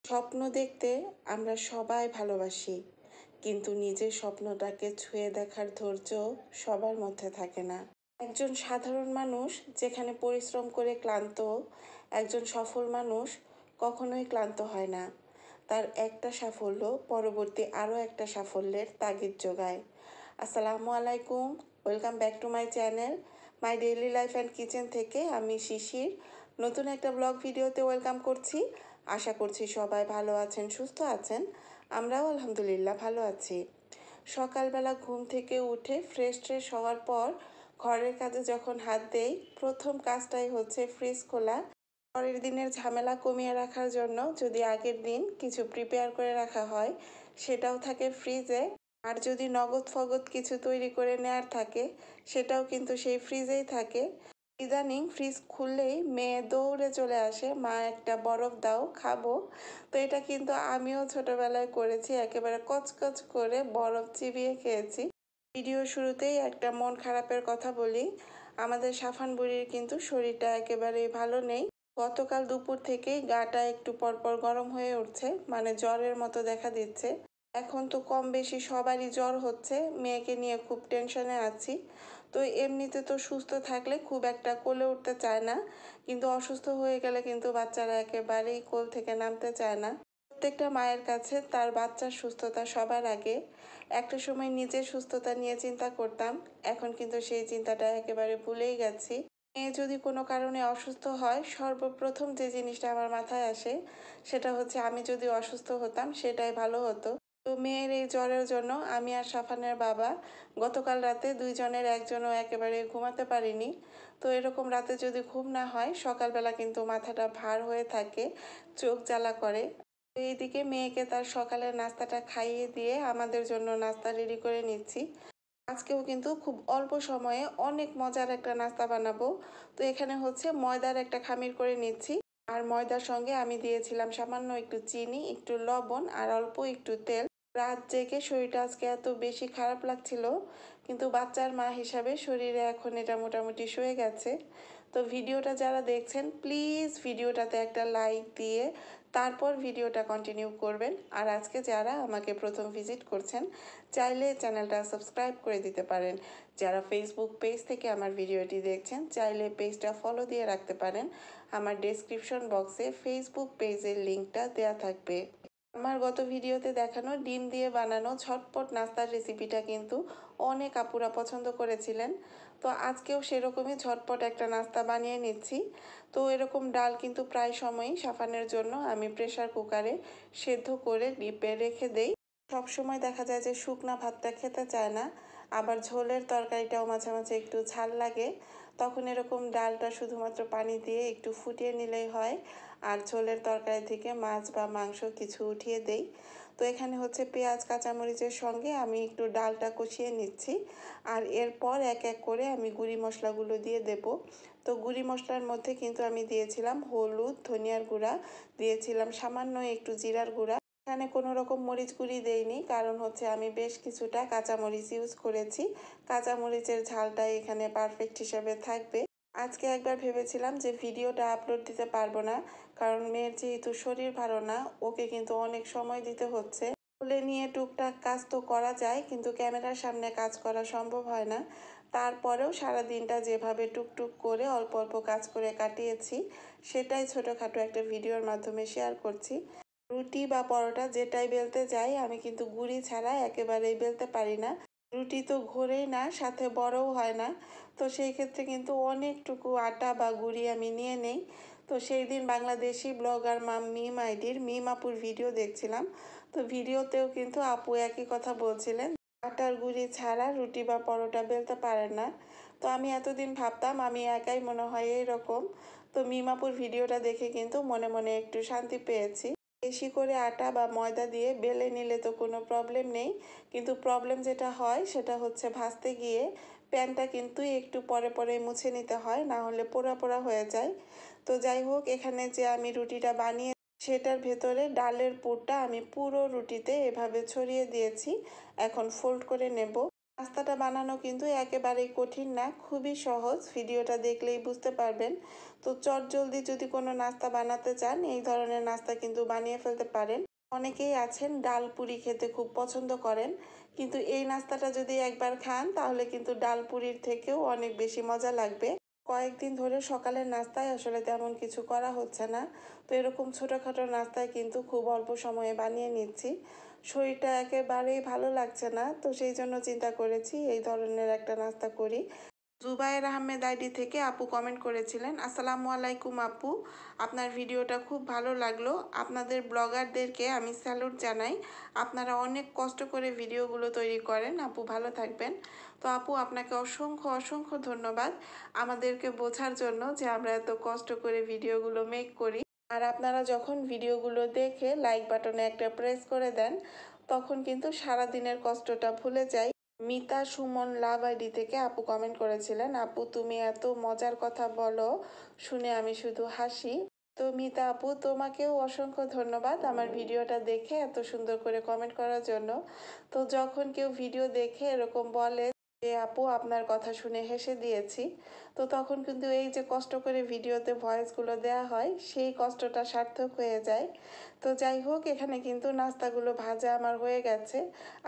স্বপ্ন দেখতে আমরা সবাই ভালোবাসি, কিন্তু নিজের স্বপ্নটাকে ছুঁয়ে দেখার ধৈর্য সবার মধ্যে থাকে না। একজন সাধারণ মানুষ যেখানে পরিশ্রম করে ক্লান্ত, একজন সফল মানুষ কখনোই ক্লান্ত হয় না। তার একটা সাফল্য পরবর্তী আরও একটা সাফল্যের তাগিদ যোগায়। আসসালামু আলাইকুম, welcome back to my channel my daily life and kitchen থেকে আমি শিশির নতুন একটা ব্লগ ভিডিওতে ওয়েলকাম করছি। আশা করছি সবাই ভালো আছেন, সুস্থ আছেন। আমরাও আলহামদুলিল্লাহ ভালো আছি। সকালবেলা ঘুম থেকে উঠে ফ্রেশ হওয়ার পর ঘরের কাজে যখন হাত দেই, প্রথম কাজটাই হচ্ছে ফ্রিজ খোলা। পরের দিনের ঝামেলা কমিয়ে রাখার জন্য যদি আগের দিন কিছু প্রিপেয়ার করে রাখা হয়, সেটাও থাকে ফ্রিজে। আর যদি নগদ ফগদ কিছু তৈরি করে নেওয়ার থাকে, সেটাও কিন্তু সেই ফ্রিজেই থাকে। ইদানিং ফ্রিজ খুললেই মেয়ে দৌড়ে চলে আসে, মা একটা বরফ দাও, খাবো। তো এটা কিন্তু আমিও ছোটবেলায় করেছি, একেবারে কচকচ করে বরফ চিবিয়ে খেয়েছি। ভিডিও শুরুতেই একটা মন খারাপের কথা বলি। আমাদের সাফান বুড়ির কিন্তু শরীরটা একেবারেই ভালো নেই। গতকাল দুপুর থেকেই গাটা একটু পরপর গরম হয়ে উঠছে, মানে জ্বরের মতো দেখা দিচ্ছে। এখন তো কম বেশি সবারই জ্বর হচ্ছে, মেয়েকে নিয়ে খুব টেনশনে আছি। তো এমনিতে তো সুস্থ থাকলে খুব একটা কোলে উঠতে চায় না, কিন্তু অসুস্থ হয়ে গেলে কিন্তু বাচ্চারা একেবারেই কোল থেকে নামতে চায় না। প্রত্যেকটা মায়ের কাছে তার বাচ্চার সুস্থতা সবার আগে। একটা সময় নিজের সুস্থতা নিয়ে চিন্তা করতাম, এখন কিন্তু সেই চিন্তাটা একেবারে ভুলেই গেছি। মেয়ে যদি কোনো কারণে অসুস্থ হয়, সর্বপ্রথম যে জিনিসটা আমার মাথায় আসে সেটা হচ্ছে আমি যদি অসুস্থ হতাম সেটাই ভালো হতো। তো মেয়ের এই জ্বরের জন্য আমি আর সাফানের বাবা গতকাল রাতে দুইজনের একজনও একেবারে ঘুমাতে পারিনি। তো এরকম রাতে যদি ঘুম না হয়, সকালবেলা কিন্তু মাথাটা ভার হয়ে থাকে, চোখ জ্বালা করে। এইদিকে মেয়েকে তার সকালের নাস্তাটা খাইয়ে দিয়ে আমাদের জন্য নাস্তা রেডি করে নিচ্ছি। আজকেও কিন্তু খুব অল্প সময়ে অনেক মজার একটা নাস্তা বানাবো। তো এখানে হচ্ছে ময়দার একটা খামির করে নিচ্ছি, আর ময়দার সঙ্গে আমি দিয়েছিলাম সামান্য একটু চিনি, একটু লবণ আর অল্প একটু তেল। রাত জেগে শরীরটা আজকে এত বেশি খারাপ লাগছিল, কিন্তু বাচ্চার মা হিসাবে শরীরে এখন এটা মোটামুটি সয়ে গেছে। তো ভিডিওটা যারা দেখছেন প্লিজ ভিডিওটাতে একটা লাইক দিয়ে তারপর ভিডিওটা কন্টিনিউ করবেন। আর আজকে যারা আমাকে প্রথম ভিজিট করছেন, চাইলে চ্যানেলটা সাবস্ক্রাইব করে দিতে পারেন। যারা ফেসবুক পেজ থেকে আমার ভিডিওটি দেখছেন, চাইলে পেজটা ফলো দিয়ে রাখতে পারেন। আমার ডেসক্রিপশন বক্সে ফেসবুক পেজের লিঙ্কটা দেওয়া থাকবে। আমার গত ভিডিওতে দেখানো ডিম দিয়ে বানানো ঝটপট নাস্তার রেসিপিটা কিন্তু অনেক আপুরা পছন্দ করেছিলেন। তো আজকেও সেরকমই ঝটপট একটা নাস্তা বানিয়ে নিচ্ছি। তো এরকম ডাল কিন্তু প্রায় সময়ই সাফানের জন্য আমি প্রেসার কুকারে সেদ্ধ করে ডিপে রেখে দেই। সবসময় দেখা যায় যে শুকনা ভাতটা খেতে চায় না, আবার ঝোলের তরকারিটাও মাঝে মাঝে একটু ঝাল লাগে। তখন এরকম ডালটা শুধুমাত্র পানি দিয়ে একটু ফুটিয়ে নিলেই হয়, আর ঝোলের তরকারি থেকে মাছ বা মাংস কিছু উঠিয়ে দেই। তো এখানে হচ্ছে পেঁয়াজ কাঁচামরিচের সঙ্গে আমি একটু ডালটা কষিয়ে নিচ্ছি, আর এরপর এক এক করে আমি গুঁড়ি মশলাগুলো দিয়ে দেব। তো গুঁড়ি মশলার মধ্যে কিন্তু আমি দিয়েছিলাম হলুদ, ধনিয়ার গুঁড়া, দিয়েছিলাম সামান্য একটু জিরার গুঁড়া। এখানে কোনো রকম মরিচ গুঁড়ি দেইনি, কারণ হচ্ছে আমি বেশ কিছুটা কাঁচামরিচ ইউজ করেছি। কাঁচামরিচের ঝালটা এখানে পারফেক্ট হিসেবে থাকবে। আজকে একবার ভেবেছিলাম যে ভিডিওটা আপলোড দিতে পারবো না, কারণ মেয়ের যেহেতু শরীর ভালো না, ওকে কিন্তু অনেক সময় দিতে হচ্ছে। কোলে নিয়ে টুকটাক কাজ তো করা যায়, কিন্তু ক্যামেরার সামনে কাজ করা সম্ভব হয় না। তারপরেও সারা দিনটা যেভাবে টুকটুক করে অল্প অল্প কাজ করে কাটিয়েছি, সেটাই ছোটোখাটো একটা ভিডিওর মাধ্যমে শেয়ার করছি। রুটি বা পরোটা যেটাই বেলতে যাই, আমি কিন্তু গুঁড়ি ছাড়া একেবারেই বেলতে পারি না। রুটি তো ঘোরেই না, সাথে বড়ও হয় না। তো সেই ক্ষেত্রে কিন্তু অনেকটুকু আটা বা গুঁড়ি আমি নিয়ে নেই। তো সেই দিন বাংলাদেশি ব্লগার মিম আইডির মিম আপুর ভিডিও দেখছিলাম। তো ভিডিওতেও কিন্তু আপু একই কথা বলছিলেন, আটার গুঁড়ি ছাড়া রুটি বা পরোটা বেলতে পারেন না। তো আমি এতদিন ভাবতাম আমি একাই মনে হয় এইরকম। তো মিম আপুর ভিডিওটা দেখে কিন্তু মনে মনে একটু শান্তি পেয়েছি। বেশি করে আটা বা ময়দা দিয়ে বেলে নিলে তো কোনো প্রবলেম নেই, কিন্তু প্রবলেম যেটা হয় সেটা হচ্ছে ভাজতে গিয়ে প্যানটা কিন্তু একটু পরে পরে মুছে নিতে হয়, না হলে পোড়া পোড়া হয়ে যায়। তো যাই হোক, এখানে যে আমি রুটিটা বানিয়ে সেটার ভেতরে ডালের পুরটা আমি পুরো রুটিতে এভাবে ছড়িয়ে দিয়েছি। এখন ফোল্ড করে নেব। নাস্তাটা বানানো কিন্তু একেবারেই কঠিন না, খুবই সহজ। ভিডিওটা দেখলেই বুঝতে পারবেন। তো চটজলদি যদি কোনো নাস্তা বানাতে চান, এই ধরনের নাস্তা কিন্তু বানিয়ে ফেলতে পারেন। অনেকেই আছেন ডাল পুরি খেতে খুব পছন্দ করেন, কিন্তু এই নাস্তাটা যদি একবার খান তাহলে কিন্তু ডাল পুরির থেকেও অনেক বেশি মজা লাগবে। কয়েকদিন ধরে সকালের নাস্তায় আসলে তেমন কিছু করা হচ্ছে না, তো এরকম ছোটোখাটো নাস্তায় কিন্তু খুব অল্প সময়ে বানিয়ে নিচ্ছি। শরীরটা একেবারেই ভালো লাগছে না, তো সেই জন্য চিন্তা করেছি এই ধরনের একটা নাস্তা করি। জুবায়ের আহমেদ আইডি থেকে আপু কমেন্ট করেছিলেন, আসসালামু আলাইকুম আপু, আপনার ভিডিওটা খুব ভালো লাগলো। আপনাদের ব্লগারদেরকে আমি স্যালুট জানাই। আপনারা অনেক কষ্ট করে ভিডিওগুলো তৈরি করেন। আপু ভালো থাকবেন। তো আপু, আপনাকে অসংখ্য অসংখ্য ধন্যবাদ আমাদেরকে বোঝার জন্য যে আমরা এত কষ্ট করে ভিডিওগুলো মেক করি। আর আপনারা যখন ভিডিওগুলো দেখে লাইক বাটনে একটা প্রেস করে দেন, তখন কিন্তু সারাদিনের কষ্টটা ভুলে যাই। মিতা সুমন লাভ আইডি থেকে আপু কমেন্ট করেছিলেন, আপু তুমি এত মজার কথা বলো, শুনে আমি শুধু হাসি। তো মিতা আপু, তোমাকেও অসংখ্য ধন্যবাদ আমার ভিডিওটা দেখে এত সুন্দর করে কমেন্ট করার জন্য। তো যখন কেউ ভিডিও দেখে এরকম বলে যে আপু আপনার কথা শুনে হেসে দিয়েছি, তো তখন কিন্তু এই যে কষ্ট করে ভিডিওতে ভয়েসগুলো দেওয়া হয়, সেই কষ্টটা সার্থক হয়ে যায়। তো যাই হোক, এখানে কিন্তু নাস্তাগুলো ভাজা আমার হয়ে গেছে,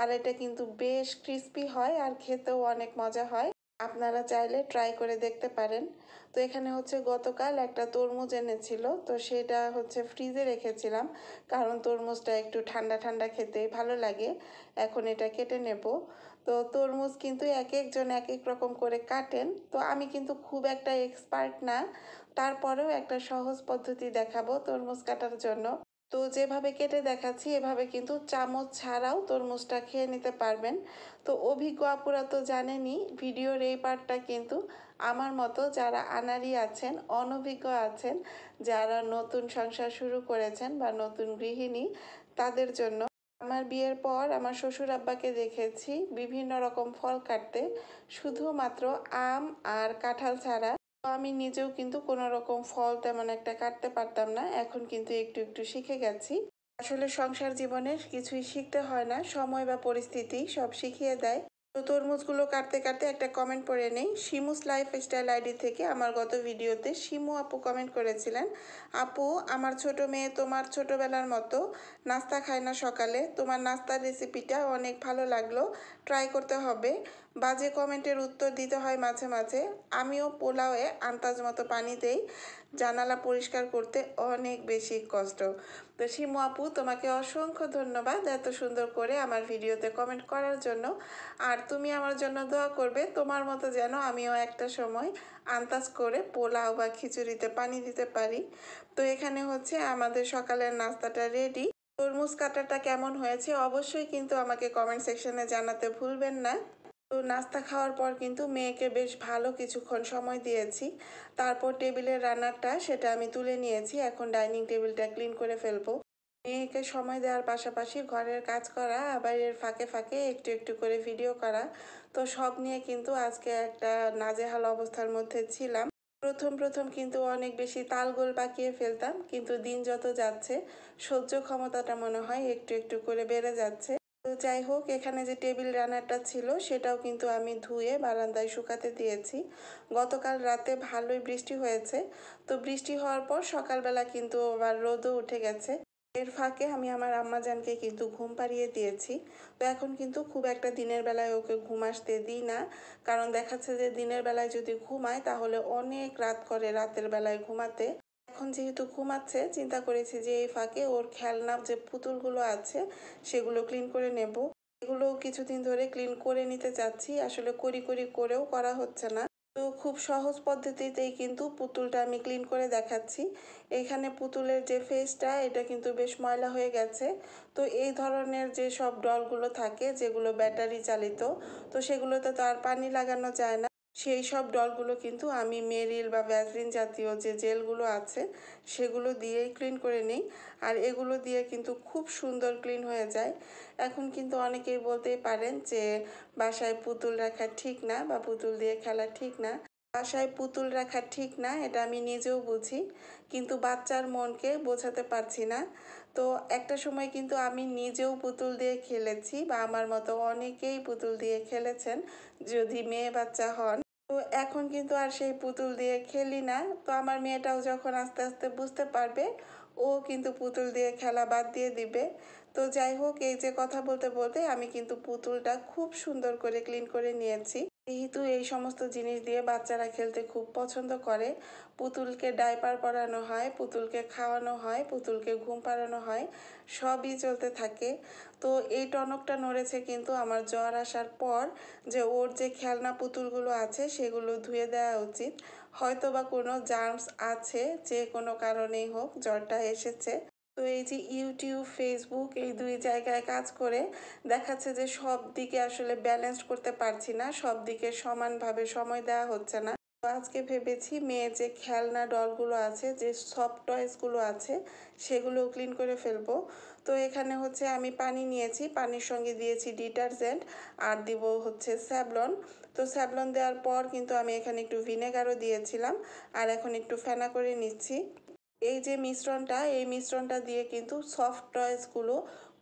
আর এটা কিন্তু বেশ ক্রিস্পি হয় আর খেতেও অনেক মজা হয়। আপনারা চাইলে ট্রাই করে দেখতে পারেন। তো এখানে হচ্ছে গতকাল একটা তরমুজ এনেছিল, তো সেটা হচ্ছে ফ্রিজে রেখেছিলাম, কারণ তরমুজটা একটু ঠান্ডা ঠান্ডা খেতে ভালো লাগে। এখন এটা কেটে নেব। তো তরমুজ কিন্তু এক একজন এক এক রকম করে কাটেন, তো আমি কিন্তু খুব একটা এক্সপার্ট না, তারপরেও একটা সহজ পদ্ধতি দেখাবো তরমুজ কাটার জন্য। তো যেভাবে কেটে দেখাচ্ছি এভাবে কিন্তু চামচ ছাড়াও তরমুজটা খেয়ে নিতে পারবেন। তো অভিজ্ঞ আপুরা তো জানেনই, ভিডিওর এই পার্টটা কিন্তু আমার মতো যারা আনাড়ি আছেন, অনভিজ্ঞ আছেন, যারা নতুন সংসার শুরু করেছেন বা নতুন গৃহিণী, তাদের জন্য। আমার বিয়ের পর আমার শ্বশুর আব্বাকে দেখেছি বিভিন্ন রকম ফল কাটতে, শুধুমাত্র আম আর কাঁঠাল ছাড়া। তো আমি নিজেও কিন্তু কোনো রকম ফল তেমন একটা কাটতে পারতাম না, এখন কিন্তু একটু একটু শিখে গেছি। আসলে সংসার জীবনের কিছুই শিখতে হয় না, সময় বা পরিস্থিতি সব শিখিয়ে দেয়। তো তরমুজগুলো কাটতে কাটতে একটা কমেন্ট পড়ে নেই। শিমুস লাইফস্টাইল আইডি থেকে আমার গত ভিডিওতে শিমু আপু কমেন্ট করেছিলেন, আপু আমার ছোট মেয়ে তোমার ছোটবেলার মতো নাস্তা খায় না সকালে, তোমার নাস্তার রেসিপিটা অনেক ভালো লাগলো, ট্রাই করতে হবে। বাজে কমেন্টের উত্তর দিতে হয় মাঝে মাঝে। আমিও পোলাওয়ে আন্দাজ মতো পানি দেই, জানালা পরিষ্কার করতে অনেক বেশি কষ্ট। তো শিমু আপু, তোমাকে অসংখ্য ধন্যবাদ এত সুন্দর করে আমার ভিডিওতে কমেন্ট করার জন্য। আর তুমি আমার জন্য দোয়া করবে, তোমার মতো যেন আমিও একটা সময় আন্দাজ করে পোলাও বা খিচুড়িতে পানি দিতে পারি। তো এখানে হচ্ছে আমাদের সকালের নাস্তাটা রেডি। তরমুজ কাটাটা কেমন হয়েছে অবশ্যই কিন্তু আমাকে কমেন্ট সেকশনে জানাতে ভুলবেন না। তো নাস্তা খাওয়ার পর কিন্তু মেয়েকে বেশ ভালো কিছুক্ষণ সময় দিয়েছি। তারপর টেবিলের রান্নাটা সেটা আমি তুলে নিয়েছি, এখন ডাইনিং টেবিলটা ক্লিন করে ফেলবো। মেয়েকে সময় দেওয়ার পাশাপাশি ঘরের কাজ করা, আবার এর ফাঁকে ফাঁকে একটু একটু করে ভিডিও করা, তো সব নিয়ে কিন্তু আজকে একটা নাজেহাল অবস্থার মধ্যে ছিলাম। প্রথম প্রথম কিন্তু অনেক বেশি তালগোল পাকিয়ে ফেলতাম, কিন্তু দিন যত যাচ্ছে সহ্য ক্ষমতাটা মনে হয় একটু একটু করে বেড়ে যাচ্ছে। তো যাই হোক, এখানে যে টেবিল রানারটা ছিল সেটাও কিন্তু আমি ধুয়ে বারান্দায় শুকাতে দিয়েছি। গতকাল রাতে ভালোই বৃষ্টি হয়েছে, তো বৃষ্টি হওয়ার পর সকালবেলা কিন্তু আবার রোদও উঠে গেছে। এর ফাঁকে আমি আমার আম্মাজানকে কিন্তু ঘুম পাড়িয়ে দিয়েছি। তো এখন কিন্তু খুব একটা দিনের বেলায় ওকে ঘুম আসতে দিই না, কারণ দেখাচ্ছে যে দিনের বেলায় যদি ঘুমায় তাহলে অনেক রাত করে রাতের বেলায় ঘুমাতে। এখন যেহেতু ঘুমাচ্ছে, চিন্তা করেছি যে এই ফাঁকে ওর খেলনা যে পুতুলগুলো আছে সেগুলো ক্লিন করে নেব। এগুলো কিছুদিন ধরে ক্লিন করে নিতে চাচ্ছি, আসলে করি করি করেও করা হচ্ছে না। তো খুব সহজ পদ্ধতিতেই কিন্তু পুতুলটা আমি ক্লিন করে দেখাচ্ছি। এখানে পুতুলের যে ফেসটা এটা কিন্তু বেশ ময়লা হয়ে গেছে। তো এই ধরনের যে সব ডলগুলো থাকে যেগুলো ব্যাটারি চালিত, তো সেগুলোতে তো আর পানি লাগানো যায় না। সেই সব ডলগুলো কিন্তু আমি মেরিল বা ভ্যাসলিন জাতীয় যে জেলগুলো আছে সেগুলো দিয়েই ক্লিন করে নিই, আর এগুলো দিয়ে কিন্তু খুব সুন্দর ক্লিন হয়ে যায়। এখন কিন্তু অনেকেই বলতেই পারেন যে বাসায় পুতুল রাখা ঠিক না বা পুতুল দিয়ে খেলা ঠিক না। বাসায় পুতুল রাখা ঠিক না, এটা আমি নিজেও বুঝি, কিন্তু বাচ্চার মনকে বোঝাতে পারছি না। তো একটা সময় কিন্তু আমি নিজেও পুতুল দিয়ে খেলেছি, বা আমার মতো অনেকেই পুতুল দিয়ে খেলেছেন যদি মেয়ে বাচ্চা হন। তো এখন কিন্তু আর সেই পুতুল দিয়ে খেলি না। তো আমার মেয়েটাও যখন আস্তে আস্তে বুঝতে পারবে, ও কিন্তু পুতুল দিয়ে খেলা বাদ দিয়ে দিবে। তো যাই হোক, এই যে কথা বলতে বলতে আমি কিন্তু পুতুলটা খুব সুন্দর করে ক্লিন করে নিয়েছি। যেহেতু এই সমস্ত জিনিস দিয়ে বাচ্চারা খেলতে খুব পছন্দ করে, পুতুলকে ডাইপার পরানো হয়, পুতুলকে খাওয়ানো হয়, পুতুলকে ঘুম পাড়ানো হয়, সবই চলতে থাকে। তো এই টনকটা নড়েছে কিন্তু আমার জ্বর আসার পর, যে ওর যে খেলনা পুতুলগুলো আছে সেগুলো ধুয়ে দেওয়া উচিত। হয়তো বা কোনো জার্মস আছে, যে কোনো কারণেই হোক জ্বরটা এসেছে। তো এই যে ইউটিউব, ফেসবুক এই দুই জায়গায় কাজ করে দেখাচ্ছে যে সব দিকে আসলে ব্যালেন্স করতে পারছি না, সব দিকে সমানভাবে সময় দেওয়া হচ্ছে না। তো আজকে ভেবেছি মেয়ের যে খেলনা ডলগুলো আছে, যে সফট টয়েসগুলো আছে, সেগুলো ক্লিন করে ফেলবো। তো এখানে হচ্ছে আমি পানি নিয়েছি, পানির সঙ্গে দিয়েছি ডিটারজেন্ট, আর দিব হচ্ছে স্যাভলন। তো স্যাভলন দেওয়ার পর কিন্তু আমি এখানে একটু ভিনেগারও দিয়েছিলাম, আর এখন একটু ফেনা করে নিচ্ছি। এই যে মিশ্রণটা, এই মিশ্রণটা দিয়ে কিন্তু সফট টয়েসগুলো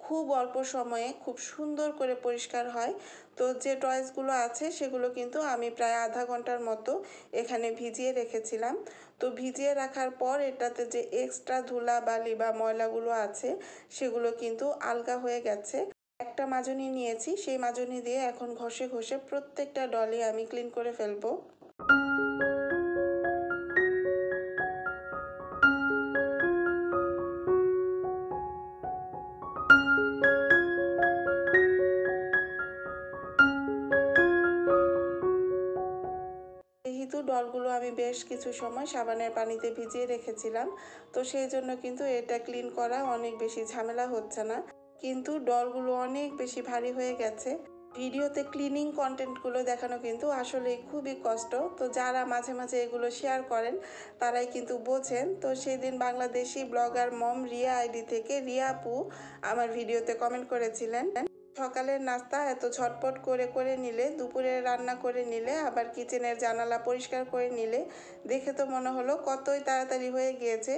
খুব অল্প সময়ে খুব সুন্দর করে পরিষ্কার হয়। তো যে টয়েসগুলো আছে সেগুলো কিন্তু আমি প্রায় আধা ঘন্টার মতো এখানে ভিজিয়ে রেখেছিলাম। তো ভিজিয়ে রাখার পর এটাতে যে এক্সট্রা ধুলা বালি বা ময়লাগুলো আছে সেগুলো কিন্তু আলগা হয়ে গেছে। একটা মাজনি নিয়েছি, সেই মাজনি দিয়ে এখন ঘষে ঘষে প্রত্যেকটা ডলই আমি ক্লিন করে ফেলবো। যেহেতু ডলগুলো আমি বেশ কিছু সময় সাবানের পানিতে ভিজিয়ে রেখেছিলাম, তো সেই জন্য কিন্তু এটা ক্লিন করা অনেক বেশি ঝামেলা হচ্ছে না। কিন্তু ডলগুলো অনেক বেশি ভারী হয়ে গেছে। ভিডিওতে ক্লিনিং কন্টেন্টগুলো দেখানো কিন্তু আসলে খুবই কষ্ট। তো যারা মাঝে মাঝে এগুলো শেয়ার করেন তারাই কিন্তু বোঝেন। তো সেদিন বাংলাদেশি ব্লগার মম রিয়া আইডি থেকে রিয়া আপু আমার ভিডিওতে কমেন্ট করেছিলেন, সকালের নাস্তা এত ঝটপট করে করে নিলে, দুপুরে রান্না করে নিলে, আবার কিচেনের জানালা পরিষ্কার করে নিলে, দেখে তো মনে হলো কতই তাড়াতাড়ি হয়ে গিয়েছে।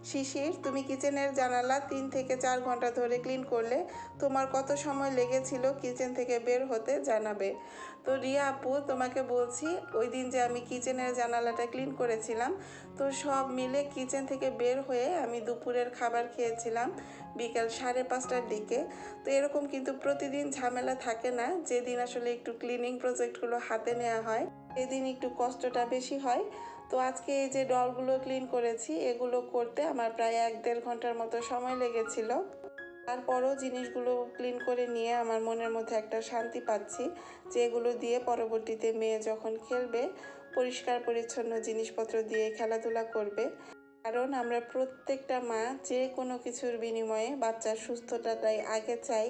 শিশির, তুমি কিচেনের জানালা 3 থেকে 4 ঘন্টা ধরে ক্লিন করলে, তোমার কত সময় লেগেছিল কিচেন থেকে বের হতে জানাবে। তো রিয়া আপু, তোমাকে বলছি, ওই দিন যে আমি কিচেনের জানালাটা ক্লিন করেছিলাম, তো সব মিলে কিচেন থেকে বের হয়ে আমি দুপুরের খাবার খেয়েছিলাম বিকাল 5:30টার দিকে। তো এরকম কিন্তু প্রতিদিন ঝামেলা থাকে না। যেদিন আসলে একটু ক্লিনিং প্রজেক্টগুলো হাতে নেওয়া হয় সেদিন একটু কষ্টটা বেশি হয়। তো আজকে এই যে ডলগুলো ক্লিন করেছি, এগুলো করতে আমার প্রায় 1-1.5 ঘন্টার মতো সময় লেগেছিল। তারপরও জিনিসগুলো ক্লিন করে নিয়ে আমার মনের মধ্যে একটা শান্তি পাচ্ছি, যে এগুলো দিয়ে পরবর্তীতে মেয়ে যখন খেলবে, পরিষ্কার পরিচ্ছন্ন জিনিসপত্র দিয়ে খেলাধুলা করবে। কারণ আমরা প্রত্যেকটা মা যে কোনো কিছুর বিনিময়ে বাচ্চার সুস্থতাটাই আগে চাই।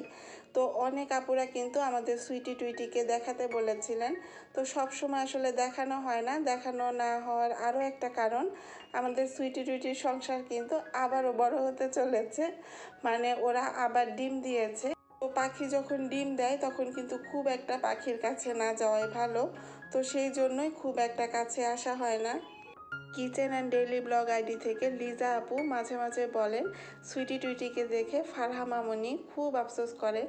তো অনেক আপুরা কিন্তু আমাদের সুইটি টুইটিকে দেখাতে বলেছিলেন। তো সব সময় আসলে দেখানো হয় না। দেখানো না হওয়ার আরও একটা কারণ, আমাদের সুইটি টুইটির সংসার কিন্তু আবারও বড় হতে চলেছে, মানে ওরা আবার ডিম দিয়েছে। তো পাখি যখন ডিম দেয় তখন কিন্তু খুব একটা পাখির কাছে না যাওয়াই ভালো। তো সেই জন্যই খুব একটা কাছে আসা হয় না। Kitchen and daily blog ID থেকে লিজা আপু মাঝে মাঝে বলেন, সুইটি টুইটিকে দেখে ফারহা মামনি খুব আফসোস করে।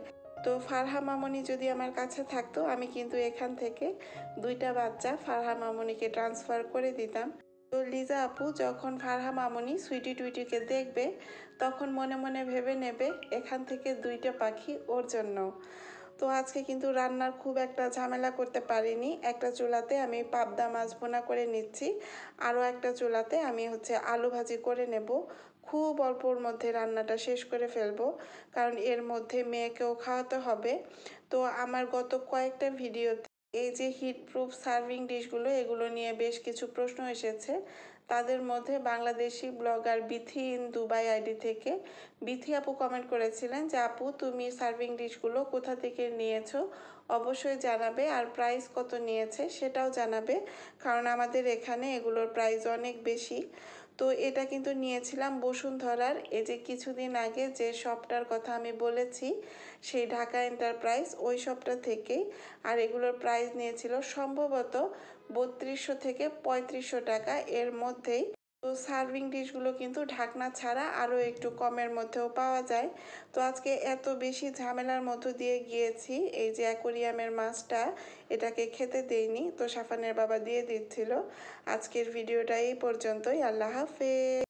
তো ফারহা মামনি যদি আমার কাছে থাকতো, আমি কিন্তু এখান থেকে 2টা বাচ্চা ফারহা মামনিকে ট্রান্সফার করে দিতাম। তো লিজা আপু, যখন ফারহা মামনি সুইটি টুইটিকে দেখবে তখন মনে মনে ভেবে নেবে এখান থেকে 2টা পাখি ওর জন্য। তো আজকে কিন্তু রান্নার খুব একটা ঝামেলা করতে পারিনি। একটা চুলাতে আমি পাবদা মাছ ভুনা করে নিচ্ছি, আরও একটা চুলাতে আমি হচ্ছে আলু ভাজি করে নেব। খুব অল্পর মধ্যে রান্নাটা শেষ করে ফেলবো, কারণ এর মধ্যে মেয়েকেও খাওয়াতে হবে। তো আমার গত কয়েকটা ভিডিওতে এই যে হিট প্রুফ সার্ভিং ডিশগুলো, এগুলো নিয়ে বেশ কিছু প্রশ্ন এসেছে। তাদের মধ্যে Bangladeshi blogger Bithi in Dubai ID থেকে বিথি আপু কমেন্ট করেছিলেন যে, আপু তুমি সার্ভিং ডিশগুলো কোথা থেকে নিয়েছো অবশ্যই জানাবে, আর প্রাইস কত নিয়েছে সেটাও জানাবে, কারণ আমাদের এখানে এগুলোর প্রাইস অনেক বেশি। তো এটা কিন্তু নিয়েছিলাম বসুন্ধরার, এই যে কিছুদিন আগে যে শপটার কথা আমি বলেছি, সেই ঢাকা এন্টারপ্রাইজ, ওই শপটা থেকেই। আর এগুলোর প্রাইস নিয়েছিল সম্ভবত 3200 থেকে 3500 টাকা এর মধ্যেই। তো তো সার্ভিং ডিশগুলো কিন্তু ঢাকনা ছাড়া আরও একটু কমের মধ্যেও পাওয়া যায়। তো আজকে এত বেশি ঝামেলার মধ্য দিয়ে গিয়েছি, এই যে অ্যাকোরিয়ামের মাছটা এটাকে খেতে দেইনি, তো সাফানের বাবা দিয়ে দিচ্ছিল। আজকের ভিডিওটা এই পর্যন্তই। আল্লাহ হাফেজ।